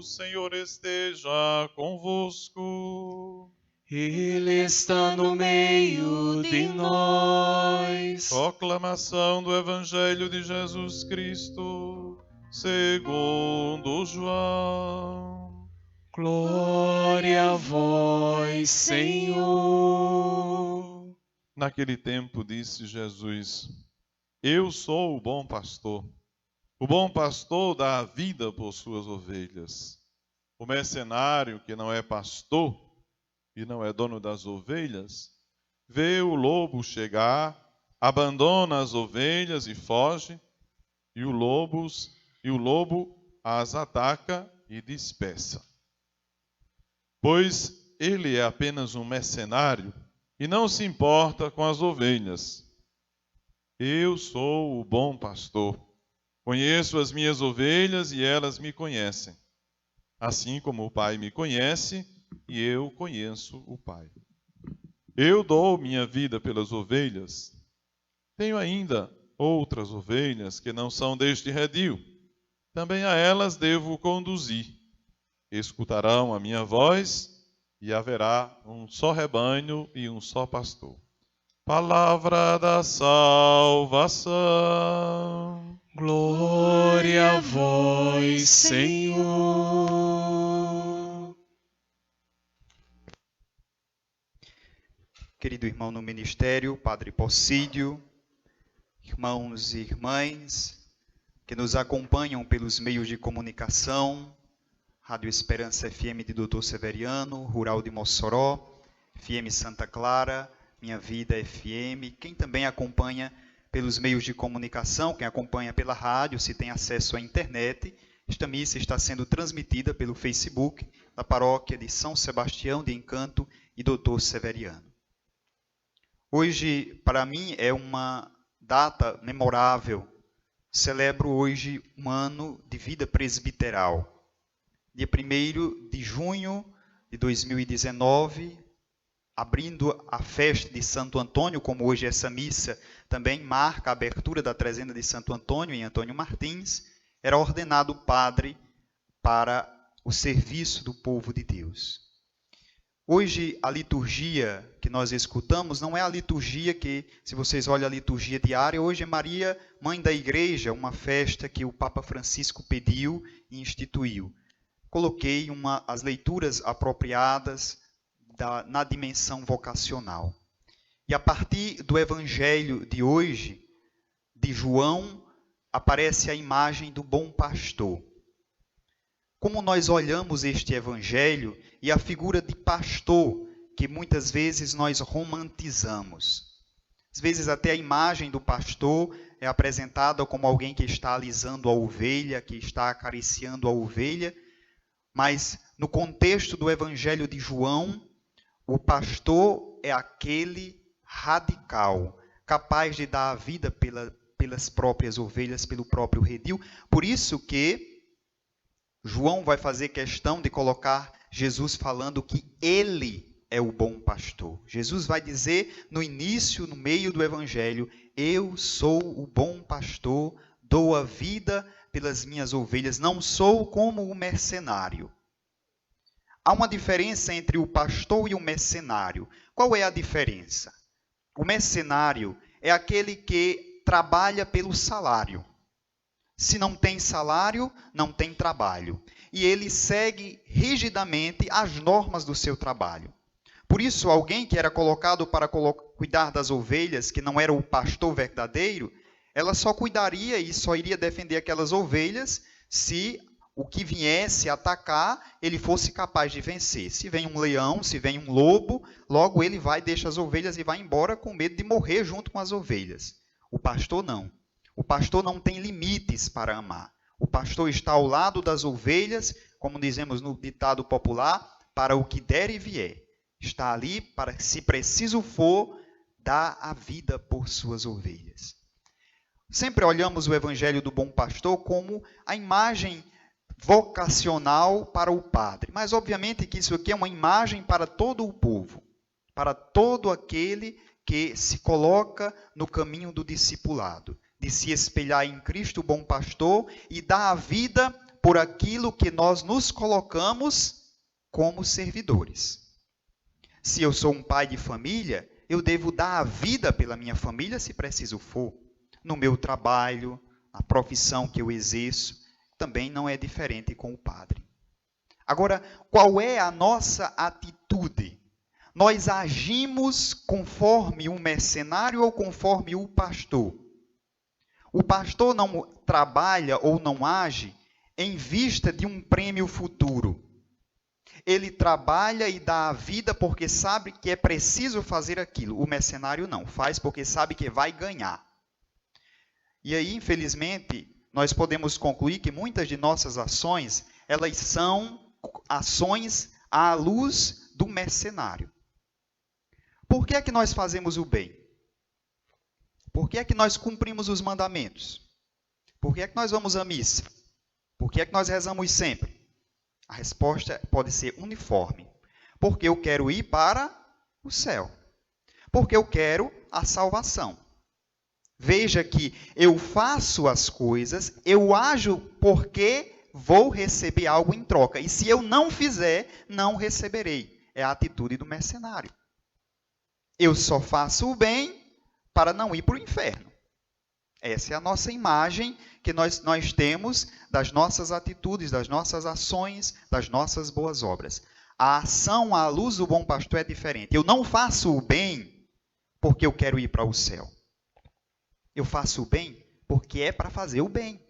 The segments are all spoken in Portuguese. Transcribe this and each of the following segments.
O Senhor esteja convosco. Ele está no meio de nós. Proclamação do Evangelho de Jesus Cristo, segundo João. Glória a vós, Senhor. Naquele tempo disse Jesus: Eu sou o bom pastor. O bom pastor dá a vida por suas ovelhas. O mercenário, que não é pastor e não é dono das ovelhas, vê o lobo chegar, abandona as ovelhas e foge, e o lobo as ataca e dispersa. Pois ele é apenas um mercenário e não se importa com as ovelhas. Eu sou o bom pastor. Conheço as minhas ovelhas e elas me conhecem, assim como o Pai me conhece e eu conheço o Pai. Eu dou minha vida pelas ovelhas. Tenho ainda outras ovelhas que não são deste redil. Também a elas devo conduzir. Escutarão a minha voz e haverá um só rebanho e um só pastor. Palavra da salvação. Glória a vós, Senhor. Querido irmão no ministério, Padre Possídio, irmãos e irmãs que nos acompanham pelos meios de comunicação, Rádio Esperança FM de Dr. Severiano, Rural de Mossoró, FM Santa Clara, Minha Vida FM, quem também acompanha pelos meios de comunicação, quem acompanha pela rádio, se tem acesso à internet, esta missa está sendo transmitida pelo Facebook da paróquia de São Sebastião de Encanto e Dr. Severiano. Hoje, para mim, é uma data memorável. Celebro hoje um ano de vida presbiteral. Dia 1º de junho de 2019, abrindo a festa de Santo Antônio, como hoje essa missa também marca a abertura da trezena de Santo Antônio, em Antônio Martins, era ordenado padre para o serviço do povo de Deus. Hoje, a liturgia que nós escutamos não é a liturgia que, se vocês olham a liturgia diária, hoje é Maria, Mãe da Igreja, uma festa que o Papa Francisco pediu e instituiu. Coloquei as leituras apropriadas na dimensão vocacional. E a partir do Evangelho de hoje, de João, aparece a imagem do bom pastor. Como nós olhamos este Evangelho e a figura de pastor, que muitas vezes nós romantizamos. Às vezes até a imagem do pastor é apresentada como alguém que está alisando a ovelha, que está acariciando a ovelha, mas no contexto do Evangelho de João, o pastor é aquele radical, capaz de dar a vida pelas próprias ovelhas, pelo próprio redil. Por isso que João vai fazer questão de colocar Jesus falando que ele é o bom pastor. Jesus vai dizer no início, no meio do Evangelho, eu sou o bom pastor, dou a vida pelas minhas ovelhas, não sou como o mercenário. Há uma diferença entre o pastor e o mercenário. Qual é a diferença? O mercenário é aquele que trabalha pelo salário. Se não tem salário, não tem trabalho. E ele segue rigidamente as normas do seu trabalho. Por isso, alguém que era colocado para cuidar das ovelhas, que não era o pastor verdadeiro, ela só cuidaria e só iria defender aquelas ovelhas se o que viesse atacar, ele fosse capaz de vencer. Se vem um leão, se vem um lobo, logo ele vai, deixa as ovelhas e vai embora com medo de morrer junto com as ovelhas. O pastor não. O pastor não tem limites para amar. O pastor está ao lado das ovelhas, como dizemos no ditado popular, para o que der e vier. Está ali para, se preciso for, dar a vida por suas ovelhas. Sempre olhamos o Evangelho do Bom Pastor como a imagem vocacional para o padre. Mas, obviamente, que isso aqui é uma imagem para todo o povo, para todo aquele que se coloca no caminho do discipulado, de se espelhar em Cristo, o bom pastor, e dar a vida por aquilo que nós nos colocamos como servidores. Se eu sou um pai de família, eu devo dar a vida pela minha família, se preciso for. No meu trabalho, na profissão que eu exerço, também não é diferente com o padre. Agora, qual é a nossa atitude? Nós agimos conforme um mercenário ou conforme o pastor? O pastor não trabalha ou não age em vista de um prêmio futuro. Ele trabalha e dá a vida porque sabe que é preciso fazer aquilo. O mercenário não, faz porque sabe que vai ganhar. E aí, infelizmente, nós podemos concluir que muitas de nossas ações, elas são ações à luz do mercenário. Por que é que nós fazemos o bem? Por que é que nós cumprimos os mandamentos? Por que é que nós vamos à missa? Por que é que nós rezamos sempre? A resposta pode ser uniforme. Porque eu quero ir para o céu. Porque eu quero a salvação. Veja que eu faço as coisas, eu ajo porque vou receber algo em troca. E se eu não fizer, não receberei. É a atitude do mercenário. Eu só faço o bem para não ir para o inferno. Essa é a nossa imagem que nós temos das nossas atitudes, das nossas ações, das nossas boas obras. A ação à luz do bom pastor é diferente. Eu não faço o bem porque eu quero ir para o céu. Eu faço o bem porque é para fazer o bem.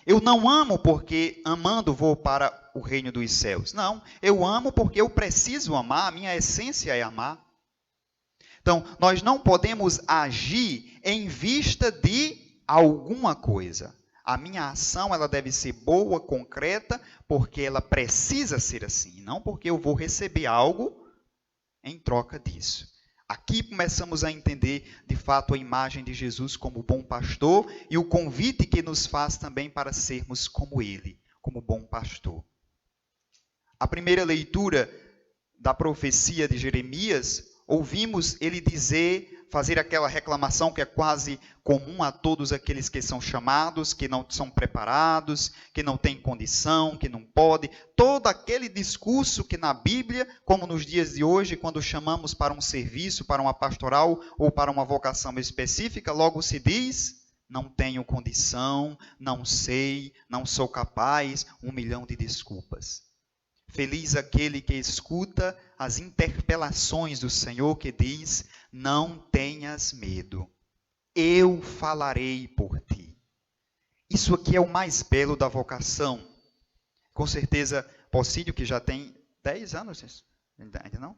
Eu não amo porque amando vou para o reino dos céus. Não, eu amo porque eu preciso amar, a minha essência é amar. Então, nós não podemos agir em vista de alguma coisa. A minha ação ela deve ser boa, concreta, porque ela precisa ser assim, não porque eu vou receber algo em troca disso. Aqui começamos a entender, de fato, a imagem de Jesus como bom pastor e o convite que nos faz também para sermos como ele, como bom pastor. A primeira leitura da profecia de Jeremias, ouvimos ele dizer, fazer aquela reclamação que é quase comum a todos aqueles que são chamados, que não são preparados, que não têm condição, que não podem. Todo aquele discurso que na Bíblia, como nos dias de hoje, quando chamamos para um serviço, para uma pastoral ou para uma vocação específica, logo se diz, não tenho condição, não sei, não sou capaz, 1 milhão de desculpas. Feliz aquele que escuta as interpelações do Senhor que diz, não tenhas medo, eu falarei por ti. Isso aqui é o mais belo da vocação. Com certeza, Possídio, que já tem 10 anos, ainda não?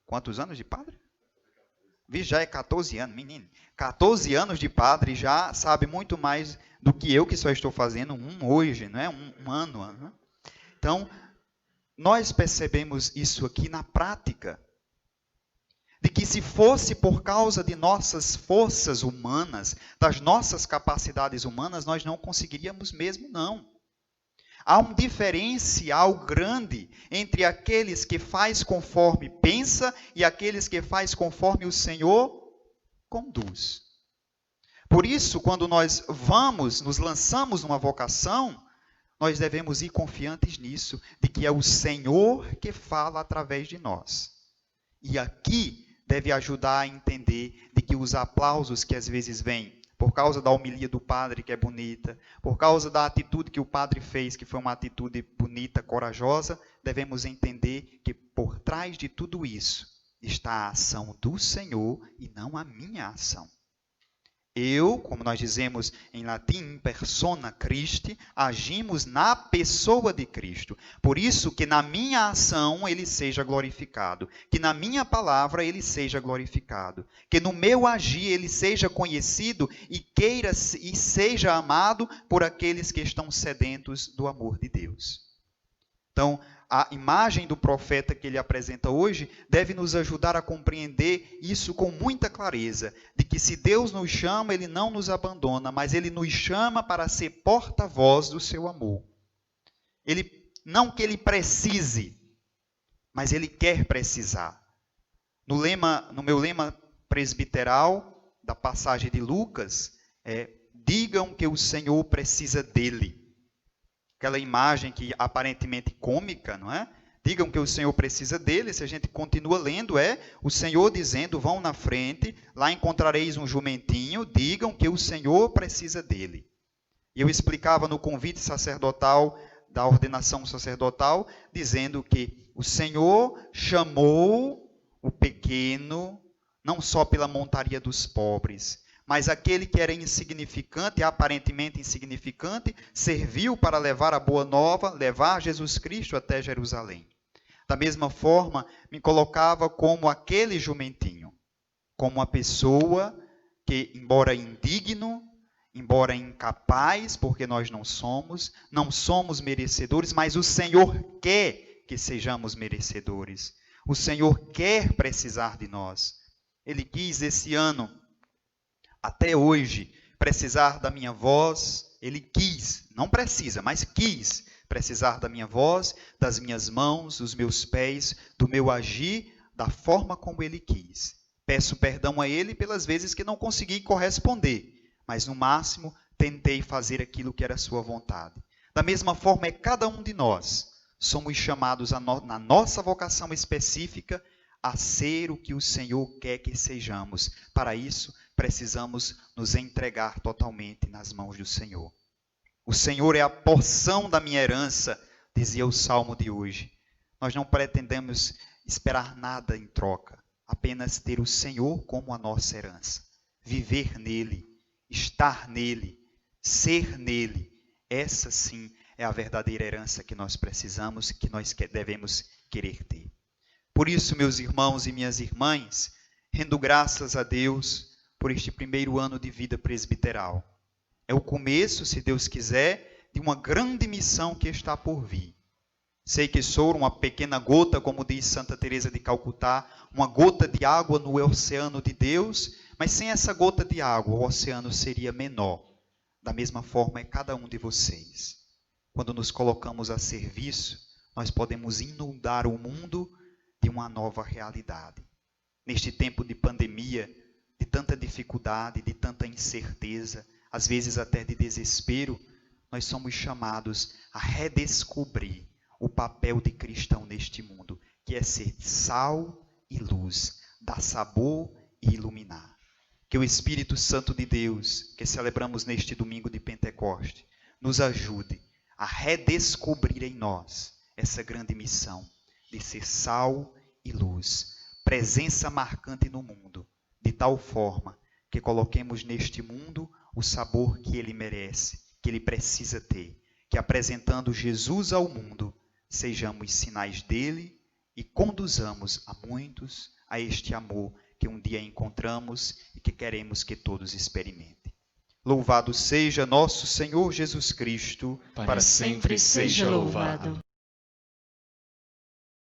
Quantos anos de padre? Já é 14 anos, menino. 14 anos de padre já sabe muito mais do que eu, que só estou fazendo hoje, não é? Um ano. Não é? Então, nós percebemos isso aqui na prática, de que se fosse por causa de nossas forças humanas, das nossas capacidades humanas, nós não conseguiríamos mesmo, não. Há um diferencial grande entre aqueles que faz conforme pensa e aqueles que faz conforme o Senhor conduz. Por isso, quando nós nos lançamos numa vocação, nós devemos ir confiantes nisso, de que é o Senhor que fala através de nós. E aqui deve ajudar a entender de que os aplausos que às vezes vêm, por causa da homilia do padre, que é bonita, por causa da atitude que o padre fez, que foi uma atitude bonita, corajosa, devemos entender que por trás de tudo isso está a ação do Senhor e não a minha ação. Eu, como nós dizemos em latim, in persona Christi, agimos na pessoa de Cristo. Por isso que na minha ação ele seja glorificado, que na minha palavra ele seja glorificado, que no meu agir ele seja conhecido e queira e seja amado por aqueles que estão sedentos do amor de Deus. Então, a imagem do profeta que ele apresenta hoje deve nos ajudar a compreender isso com muita clareza, de que se Deus nos chama, ele não nos abandona, mas ele nos chama para ser porta-voz do seu amor. Não que ele precise, mas ele quer precisar. No meu lema presbiteral, da passagem de Lucas, digam que o Senhor precisa dele. aquela imagem que aparentemente cômica, não é? Digam que o Senhor precisa dele. Se a gente continua lendo, o Senhor dizendo: vão na frente, lá encontrareis um jumentinho, digam que o Senhor precisa dele. E eu explicava no convite sacerdotal, da ordenação sacerdotal, dizendo que o Senhor chamou o pequeno, não só pela montaria dos pobres, mas aquele que era insignificante, aparentemente insignificante, serviu para levar a boa nova, levar Jesus Cristo até Jerusalém. Da mesma forma, me colocava como aquele jumentinho, como uma pessoa que, embora indigno, embora incapaz, porque nós não somos merecedores, mas o Senhor quer que sejamos merecedores. O Senhor quer precisar de nós. Ele quis esse ano, até hoje, precisar da minha voz. Ele quis, não precisa, mas quis precisar da minha voz, das minhas mãos, dos meus pés, do meu agir, da forma como Ele quis. Peço perdão a Ele pelas vezes que não consegui corresponder, mas no máximo tentei fazer aquilo que era sua vontade. Da mesma forma, cada um de nós somos chamados na nossa vocação específica a ser o que o Senhor quer que sejamos. Para isso, precisamos nos entregar totalmente nas mãos do Senhor. O Senhor é a porção da minha herança, dizia o Salmo de hoje. Nós não pretendemos esperar nada em troca, apenas ter o Senhor como a nossa herança. Viver nele, estar nele, ser nele. Essa sim é a verdadeira herança que nós precisamos e que nós devemos querer ter. Por isso, meus irmãos e minhas irmãs, rendo graças a Deus por este primeiro ano de vida presbiteral. É o começo, se Deus quiser, de uma grande missão que está por vir. Sei que sou uma pequena gota, como diz Santa Teresa de Calcutá, uma gota de água no oceano de Deus, mas sem essa gota de água, o oceano seria menor. Da mesma forma é cada um de vocês. Quando nos colocamos a serviço, nós podemos inundar o mundo de uma nova realidade. Neste tempo de pandemia, de tanta dificuldade, de tanta incerteza, às vezes até de desespero, nós somos chamados a redescobrir o papel de cristão neste mundo, que é ser sal e luz, dar sabor e iluminar. Que o Espírito Santo de Deus, que celebramos neste domingo de Pentecoste, nos ajude a redescobrir em nós essa grande missão de ser sal e luz, presença marcante no mundo, de tal forma que coloquemos neste mundo o sabor que ele merece, que ele precisa ter, que apresentando Jesus ao mundo, sejamos sinais dele e conduzamos a muitos a este amor que um dia encontramos e que queremos que todos experimentem. Louvado seja nosso Senhor Jesus Cristo, para sempre seja louvado.